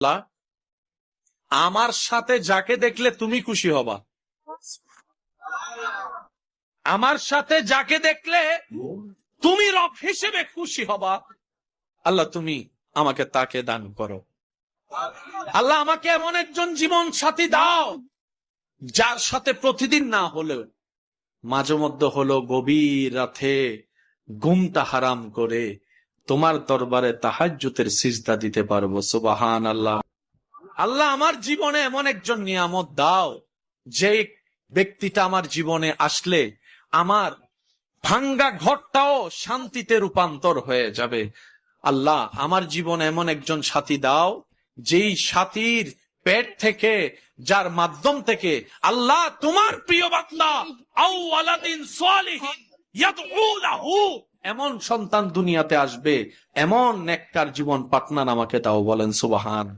আল্লাহ, আমার সাথে যাকে দেখলে তুমি খুশি হবা, আমার সাথে যাকে দেখলে তুমি রব হিসেবে খুশি হবা, আল্লাহ তুমি আমাকে তাকে দান করো। আল্লাহ আমাকে এমন একজন জীবন সাথী দাও যার সাথে প্রতিদিন না হলেও মাঝে মধ্যে হলো গভীর রাতে ঘুমটা হারাম করে তোমার দরবারে তাহাজ্জুদের সিজদা দিতে পারবো। সুবহান আল্লাহ। আল্লাহ আমার জীবনে এমন একজন নিয়ামত দাও যে ব্যক্তিটা আমার জীবনে আসলে আমার ভাঙ্গা ঘরটাও শান্তিতে রূপান্তর হয়ে যাবে। আল্লাহ আমার জীবনে এমন একজন সাথী দাও যেই সাথীর পেট থেকে, যার মাধ্যম থেকে আল্লাহ তোমার প্রিয় বান্দা আও ওয়ালাদিন সালিহিন ইয়াদউ লাহু এমন সন্তান দুনিয়াতে আসবে, এমন নেককার জীবন পার্টনার আমাকে দাও। বলেন সুবহান।